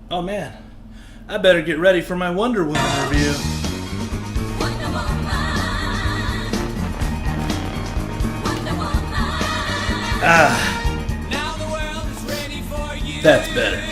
Oh man, I better get ready for my Wonder Woman review. Wonder Woman. Wonder Woman. Ah, Now the world is ready for you. that's better.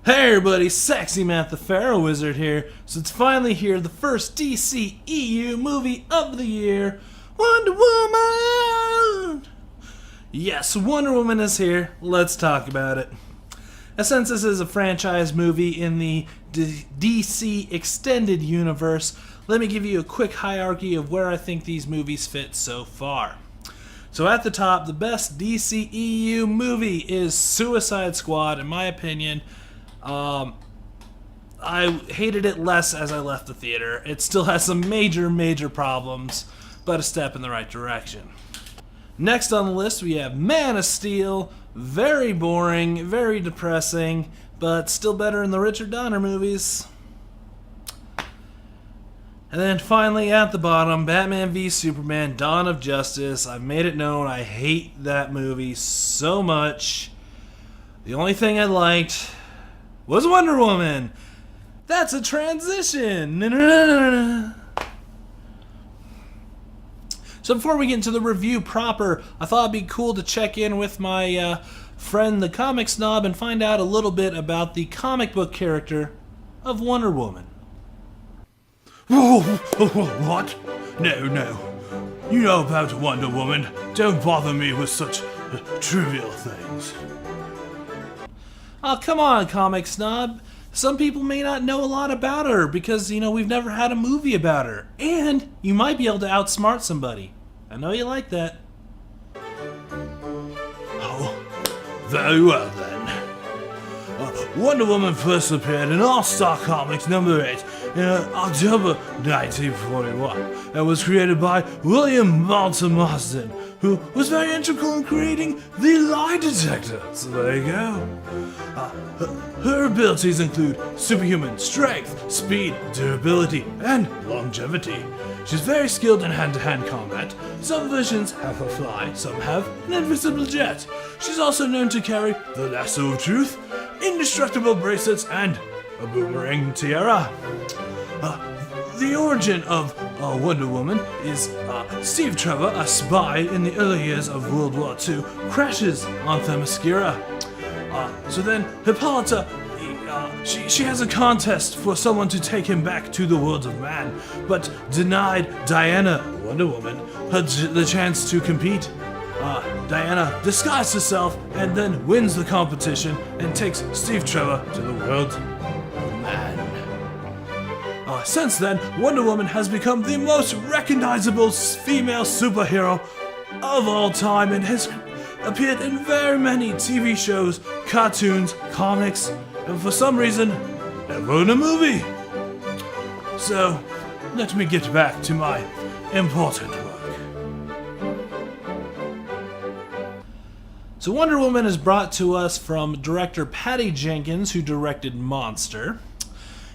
Hey everybody, Sexy Matt the Pharaoh Wizard here. So it's finally here, the first DCEU movie of the year, Wonder Woman! Yes, Wonder Woman is here. Let's talk about it. And since this is a franchise movie in the DC Extended Universe, let me give you a quick hierarchy of where I think these movies fit so far. So at the top, the best DCEU movie is Suicide Squad, in my opinion. I hated it less as I left the theater. It still has some major problems, but a step in the right direction. Next on the list we have Man of Steel. Very boring, very depressing, but still better than the Richard Donner movies. And then finally at the bottom, Batman v Superman: Dawn of Justice. I've made it known I hate that movie so much. The only thing I liked was Wonder Woman. That's a transition. So before we get into the review proper, I thought it'd be cool to check in with my friend the Comic Snob and find out a little bit about the comic book character of Wonder Woman. What? No. You know about Wonder Woman. Don't bother me with such trivial things. Oh, come on, Comic Snob. Some people may not know a lot about her because, we've never had a movie about her. And you might be able to outsmart somebody. I know you like that. Oh, very well then. Wonder Woman first appeared in All-Star Comics number 8 in October 1941 and was created by William Moulton Marsden, who was very integral in creating the lie detector. So there you go. Her abilities include superhuman strength, speed, durability, and longevity. She's very skilled in hand-to-hand combat. Some versions have her fly, some have an invisible jet. She's also known to carry the lasso of truth, indestructible bracelets, and a boomerang tiara. The origin of Wonder Woman is Steve Trevor, a spy in the early years of World War II, crashes on Themyscira. So then Hippolyta, she has a contest for someone to take him back to the world of man, but denied Diana, Wonder Woman, the chance to compete. Diana disguises herself and then wins the competition and takes Steve Trevor to the world of man. Since then, Wonder Woman has become the most recognizable female superhero of all time and has appeared in very many TV shows, cartoons, comics, and for some reason, never in a movie. So, let me get back to my important work. So Wonder Woman is brought to us from director Patty Jenkins, who directed Monster.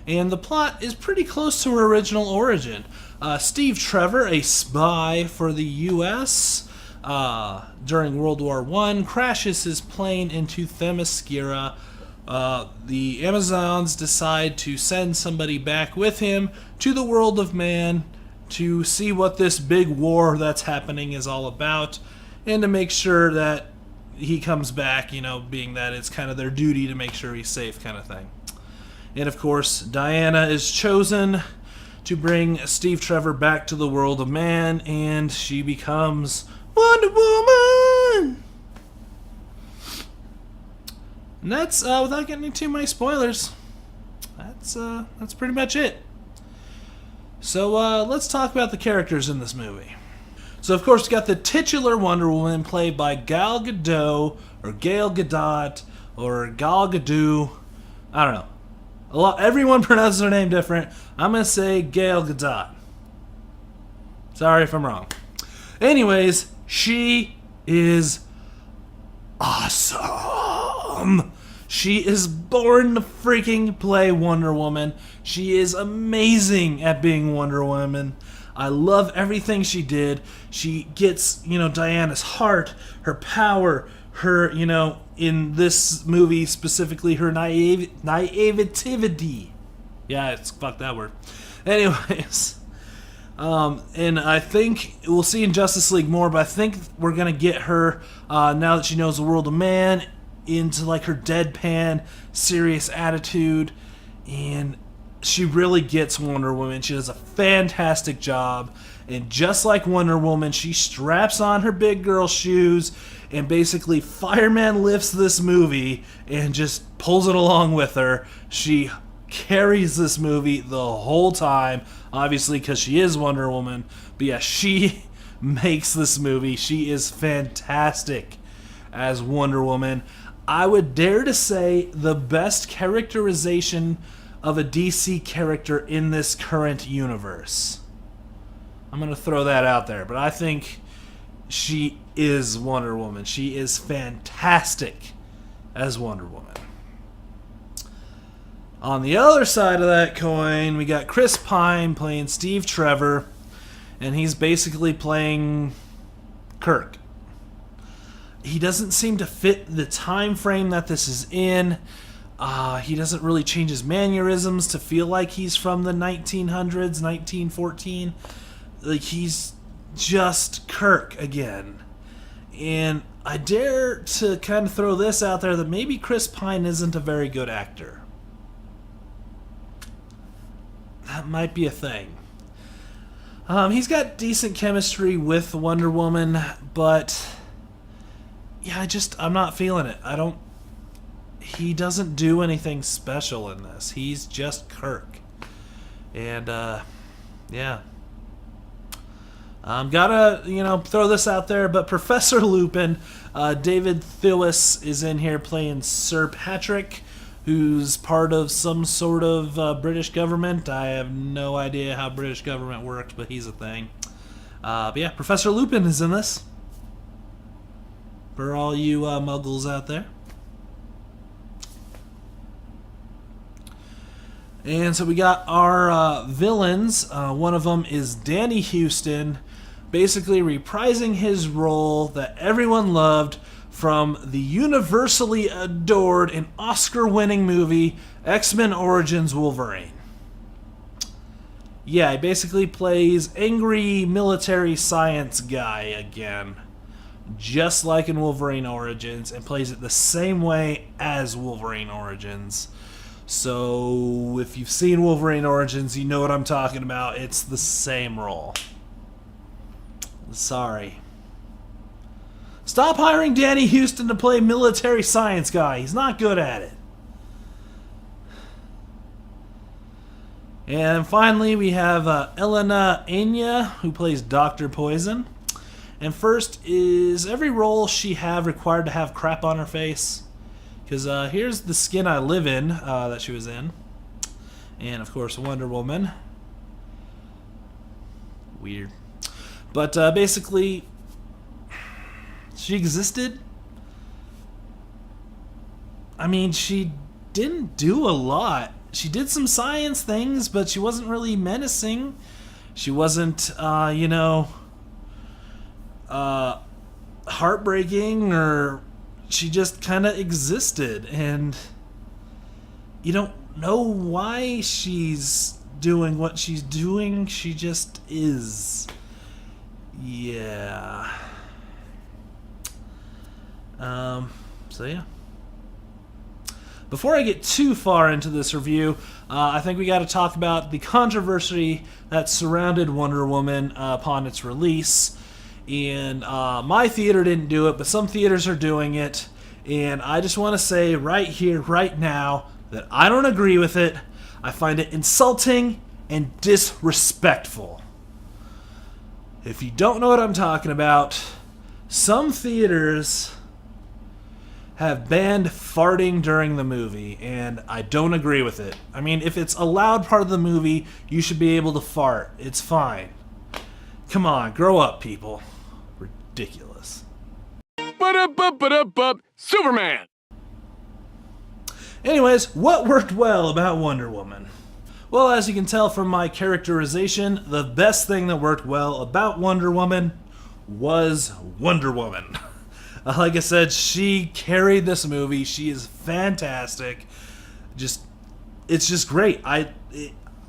And the plot is pretty close to her original origin. Steve Trevor, a spy for the U.S., during World War I, crashes his plane into Themyscira. The Amazons decide to send somebody back with him to the world of man to see what this big war that's happening is all about, and to make sure that he comes back, being that it's kind of their duty to make sure he's safe kind of thing. And of course, Diana is chosen to bring Steve Trevor back to the world of man, and she becomes Wonder Woman! And that's, without getting into too many spoilers, that's pretty much it. So, let's talk about the characters in this movie. So, of course, we got the titular Wonder Woman, played by Gal Gadot, or Gail Gadot, or Gal Gadot, I don't know. Everyone pronounces her name different. I'm gonna say Gail Gadot. Sorry if I'm wrong. Anyways, she is awesome. She is born to freaking play Wonder Woman. She is amazing at being Wonder Woman. I love everything she did. She gets, Diana's heart, her power, her, in this movie specifically, her naivety. Yeah, fuck that word. Anyways, and I think we'll see in Justice League more, but I think we're gonna get her now that she knows the world of man into like her deadpan, serious attitude, and she really gets Wonder Woman. She does a fantastic job, and just like Wonder Woman, she straps on her big girl shoes, and basically Fireman lifts this movie and just pulls it along with her. She carries this movie the whole time, obviously because she is Wonder Woman, but yeah, she makes this movie. She is fantastic as Wonder Woman. I would dare to say the best characterization of a DC character in this current universe. I'm going to throw that out there, but I think she is Wonder Woman. She is fantastic as Wonder Woman. On the other side of that coin, we got Chris Pine playing Steve Trevor, and he's basically playing Kirk. He doesn't seem to fit the time frame that this is in. He doesn't really change his mannerisms to feel like he's from the 1900s, 1914. Like, he's just Kirk again. And I dare to kind of throw this out there that maybe Chris Pine isn't a very good actor. That might be a thing. He's got decent chemistry with Wonder Woman, but yeah, I'm not feeling it. He doesn't do anything special in this. He's just Kirk. And, yeah. Gotta, throw this out there, but Professor Lupin, David Thewlis is in here playing Sir Patrick, who's part of some sort of British government. I have no idea how British government worked, but he's a thing. But yeah, Professor Lupin is in this. For all you muggles out there. And so we got our villains. One of them is Danny Houston, basically reprising his role that everyone loved from the universally adored and Oscar-winning movie X-Men Origins Wolverine. Yeah, he basically plays angry military science guy again, just like in Wolverine Origins, and plays it the same way as Wolverine Origins. So, if you've seen Wolverine Origins, you know what I'm talking about. It's the same role. Sorry. Stop hiring Danny Houston to play military science guy. He's not good at it. And finally, we have Elena Anya, who plays Dr. Poison. And first, is every role she have required to have crap on her face? Because here's The Skin I Live In that she was in. And, of course, Wonder Woman. Weird. But basically, she existed. I mean, she didn't do a lot. She did some science things, but she wasn't really menacing. She wasn't, heartbreaking, or she just kind of existed, and you don't know why she's doing what she's doing. She just is. Yeah. So yeah. Before I get too far into this review, I think we got to talk about the controversy that surrounded Wonder Woman upon its release. And my theater didn't do it, but some theaters are doing it. And I just want to say right here, right now, that I don't agree with it. I find it insulting and disrespectful. If you don't know what I'm talking about, some theaters have banned farting during the movie, and I don't agree with it. I mean, if it's a loud part of the movie, you should be able to fart. It's fine. Come on, grow up, people. Ridiculous. Superman! Anyways, what worked well about Wonder Woman? Well, as you can tell from my characterization, the best thing that worked well about Wonder Woman was Wonder Woman. Like I said, she carried this movie. She is fantastic. It's just great. I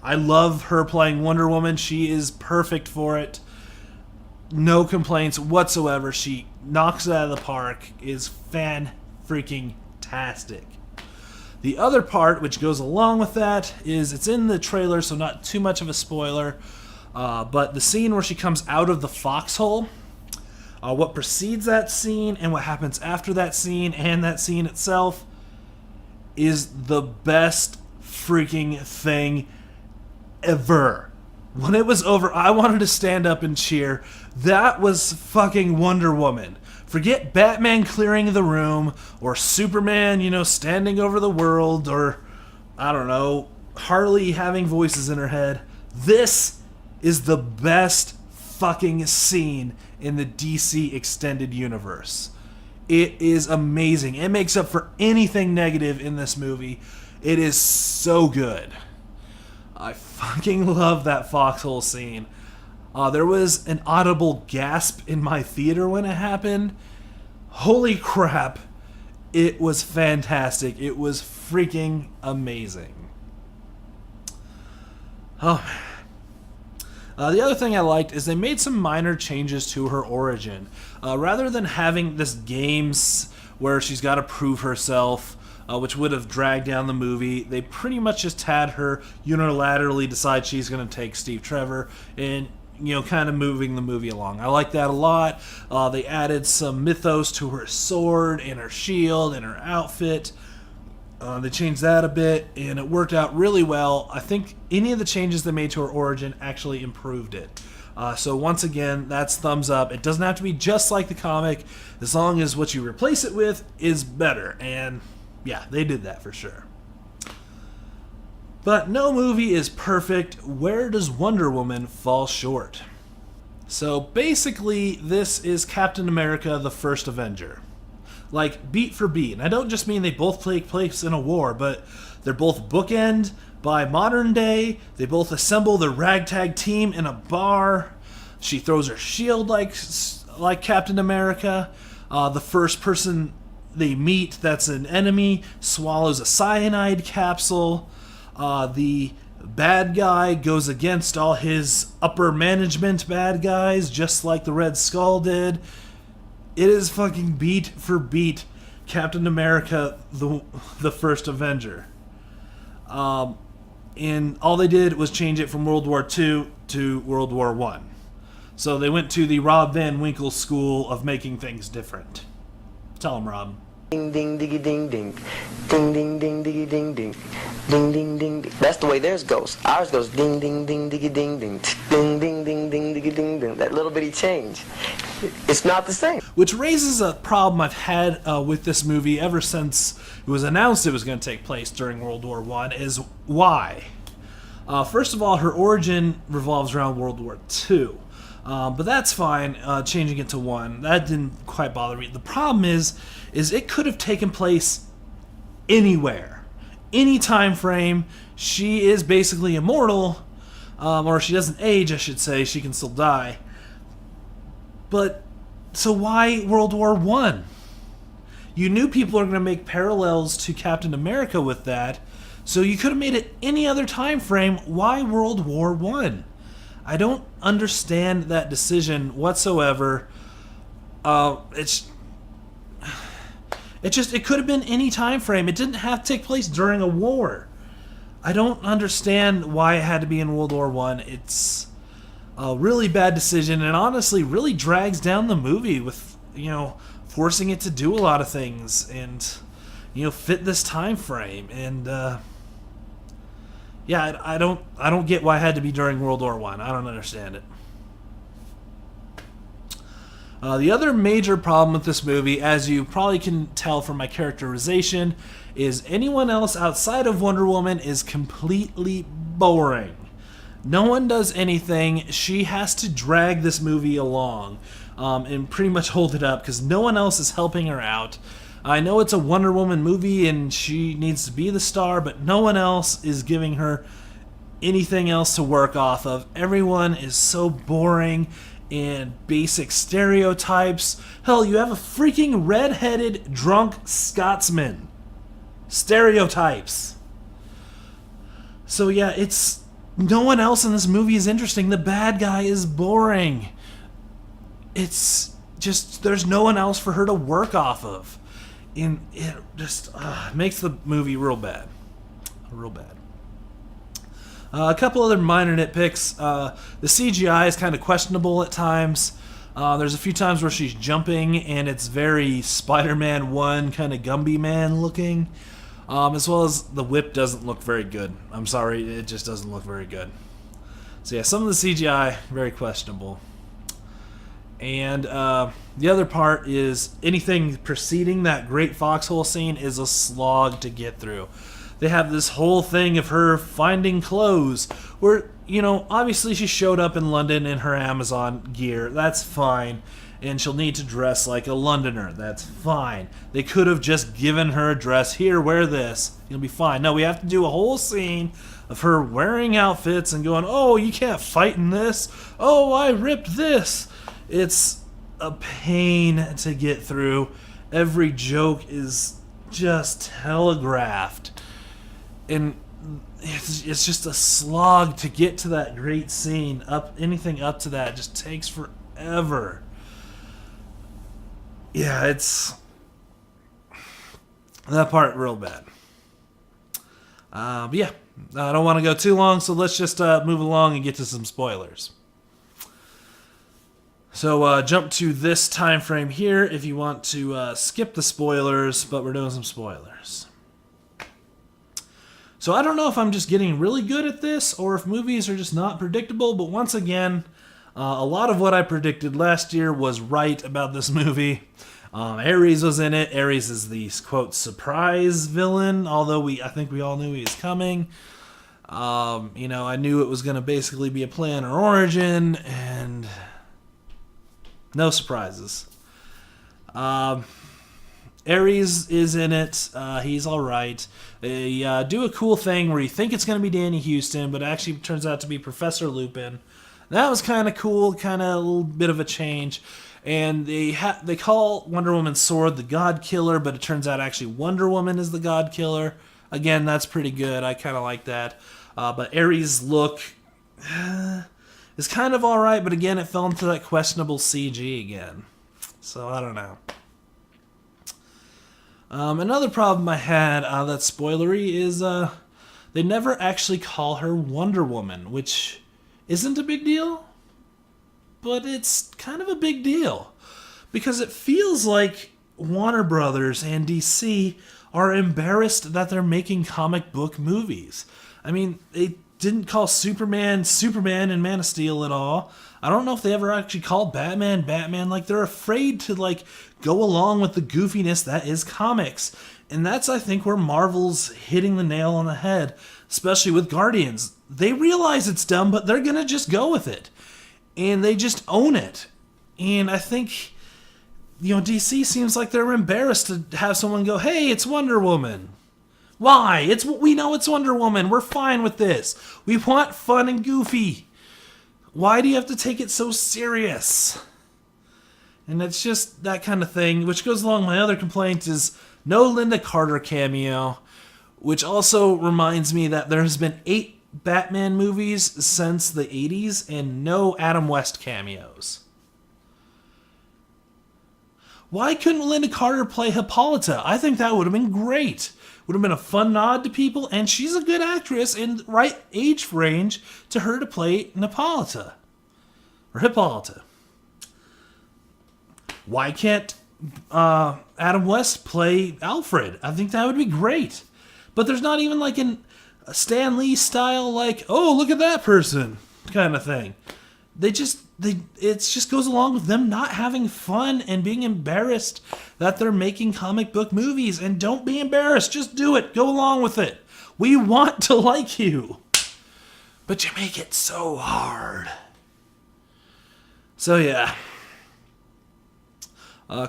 love her playing Wonder Woman. She is perfect for it. No complaints whatsoever. She knocks it out of the park. Is fan-freaking-tastic. The other part, which goes along with that, is it's in the trailer, so not too much of a spoiler, but the scene where she comes out of the foxhole, what precedes that scene and what happens after that scene and that scene itself is the best freaking thing ever. When it was over, I wanted to stand up and cheer. That was fucking Wonder Woman. Forget Batman clearing the room, or Superman, standing over the world, or, I don't know, Harley having voices in her head. This is the best fucking scene in the DC Extended Universe. It is amazing. It makes up for anything negative in this movie. It is so good. I fucking love that foxhole scene. There was an audible gasp in my theater when it happened. Holy crap. It was fantastic. It was freaking amazing. Oh, man. The other thing I liked is they made some minor changes to her origin. Rather than having this games where she's got to prove herself, which would have dragged down the movie, they pretty much just had her unilaterally decide she's going to take Steve Trevor and, kind of moving the movie along. I like that a lot. They added some mythos to her sword and her shield and her outfit. They changed that a bit, and it worked out really well. I think any of the changes they made to her origin actually improved it. So once again, that's thumbs up. It doesn't have to be just like the comic, as long as what you replace it with is better. And yeah, they did that for sure. But no movie is perfect. Where does Wonder Woman fall short? So basically, this is Captain America, the first Avenger. Like, beat for beat. And I don't just mean they both take place in a war, but they're both bookend by modern day. They both assemble their ragtag team in a bar. She throws her shield like Captain America. The first person they meet that's an enemy swallows a cyanide capsule. The bad guy goes against all his upper management bad guys, just like the Red Skull did. It is fucking beat for beat Captain America, the first Avenger. And all they did was change it from World War II to World War I. So they went to the Rob Van Winkle school of making things different. Tell him, Rob. Ding ding diggy ding ding. Ding ding ding diggy ding ding. Ding ding ding. That's the way theirs goes. Ours goes ding ding ding diggy ding ding. Ding ding ding ding diggy ding ding. That little bitty change. It's not the same. Which raises a problem I've had with this movie ever since it was announced it was going to take place during World War I, is why? First of all, her origin revolves around World War II. But that's fine, changing it to one. That didn't quite bother me. The problem is it could have taken place anywhere. Any time frame. She is basically immortal, or she doesn't age, I should say. She can still die. But, so why World War I? You knew people were going to make parallels to Captain America with that, so you could have made it any other time frame. Why World War I? I don't understand that decision whatsoever. It could have been any time frame. It didn't have to take place during a war. I don't understand why it had to be in World War I. It's a really bad decision, and honestly really drags down the movie with, forcing it to do a lot of things and, fit this time frame. And yeah, I don't get why it had to be during World War I. I don't understand it. The other major problem with this movie, as you probably can tell from my characterization, is anyone else outside of Wonder Woman is completely boring. No one does anything. She has to drag this movie along and pretty much hold it up because no one else is helping her out. I know it's a Wonder Woman movie and she needs to be the star, but no one else is giving her anything else to work off of. Everyone is so boring and basic stereotypes. Hell, you have a freaking red-headed drunk Scotsman. Stereotypes. So yeah, it's no one else in this movie is interesting. The bad guy is boring. It's just there's no one else for her to work off of. And it just makes the movie real bad. Real bad. A couple other minor nitpicks. The CGI is kind of questionable at times. There's a few times where she's jumping and it's very Spider-Man 1 kind of Gumby Man looking. As well as the whip doesn't look very good. I'm sorry, it just doesn't look very good. So yeah, some of the CGI, very questionable. And the other part is anything preceding that great foxhole scene is a slog to get through. They have this whole thing of her finding clothes where, obviously she showed up in London in her Amazon gear. That's fine. And she'll need to dress like a Londoner. That's fine. They could have just given her a dress. Here, wear this. You'll be fine. No, we have to do a whole scene of her wearing outfits and going, oh, you can't fight in this. Oh, I ripped this. It's a pain to get through. Every joke is just telegraphed. And it's just a slog to get to that great scene. Anything up to that just takes forever. Yeah, it's that part real bad. But yeah, I don't want to go too long, so let's just move along and get to some spoilers. So jump to this time frame here if you want to skip the spoilers, but we're doing some spoilers. So I don't know if I'm just getting really good at this or if movies are just not predictable, but once again, a lot of what I predicted last year was right about this movie. Ares was in it. Ares is the, quote, surprise villain, although I think we all knew he was coming. I knew it was going to basically be a play on her origin, and no surprises. Ares is in it. He's all right. They do a cool thing where you think it's going to be Danny Houston, but it actually turns out to be Professor Lupin. That was kind of cool, kind of a little bit of a change. And they call Wonder Woman's sword the God Killer, but it turns out actually Wonder Woman is the God Killer. Again, that's pretty good. I kind of like that. But Ares' look is kind of all right, but again, it fell into that questionable CG again. So I don't know. Another problem I had that's spoilery is they never actually call her Wonder Woman, which isn't a big deal, but it's kind of a big deal because it feels like Warner Brothers and DC are embarrassed that they're making comic book movies. I mean, they didn't call Superman in Man of Steel at all. I don't know if they ever actually called Batman. Like, they're afraid to, go along with the goofiness that is comics. And that's, I think, where Marvel's hitting the nail on the head, especially with Guardians. They realize it's dumb, but they're going to just go with it. And they just own it. And I think, DC seems like they're embarrassed to have someone go, hey, it's Wonder Woman. Why? We know it's Wonder Woman. We're fine with this. We want fun and goofy. Why do you have to take it so serious? And it's just that kind of thing, which goes along my other complaint is no Linda Carter cameo, which also reminds me that there's been 8 Batman movies since the 80s and no Adam West cameos. Why couldn't Linda Carter play Hippolyta? I think that would have been great. Would have been a fun nod to people, and she's a good actress in the right age range to her to play Hippolyta. Or Hippolyta. Why can't Adam West play Alfred? I think that would be great. But there's not even a Stan Lee style, oh, look at that person kind of thing. They it just goes along with them not having fun and being embarrassed that they're making comic book movies. And don't be embarrassed. Just do it. Go along with it. We want to like you. But you make it so hard. So yeah.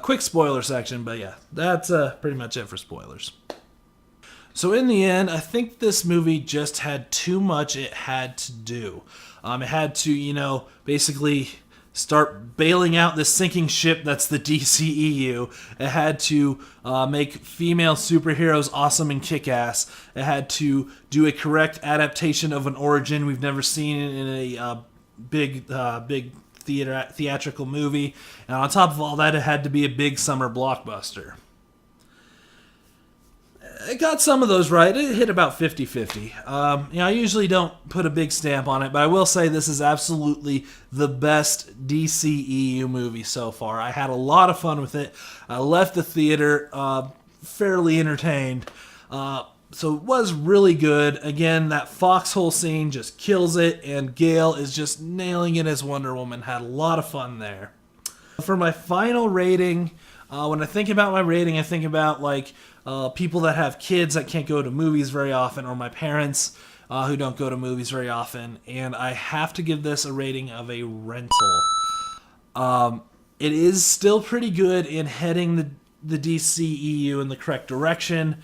Quick spoiler section, but yeah, that's pretty much it for spoilers. So in the end, I think this movie just had too much it had to do. It had to, basically start bailing out this sinking ship that's the DCEU. It had to make female superheroes awesome and kick-ass. It had to do a correct adaptation of an origin we've never seen in a big theatrical movie. And on top of all that, it had to be a big summer blockbuster. It got some of those right. It hit about 50-50. I usually don't put a big stamp on it, but I will say this is absolutely the best DCEU movie so far. I had a lot of fun with it. I left the theater fairly entertained. So it was really good. Again, that foxhole scene just kills it, and Gale is just nailing it as Wonder Woman. Had a lot of fun there. For my final rating, when I think about my rating, I think about people that have kids that can't go to movies very often, or my parents who don't go to movies very often, and I have to give this a rating of a rental. It is still pretty good in heading the DCEU in the correct direction,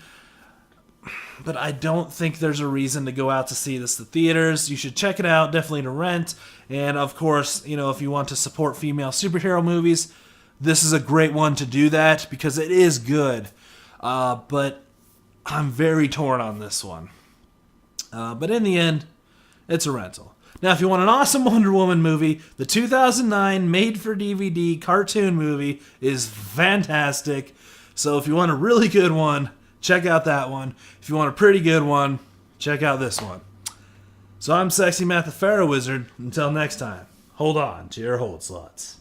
but I don't think there's a reason to go out to see this to theaters. You should check it out, definitely to rent, and of course, if you want to support female superhero movies, this is a great one to do that, because it is good. But I'm very torn on this one. But in the end, it's a rental. Now, if you want an awesome Wonder Woman movie, the 2009 made-for-DVD cartoon movie is fantastic. So if you want a really good one, check out that one. If you want a pretty good one, check out this one. So I'm Sexy Matt the Pharaoh Wizard. Until next time, hold on to your hold slots.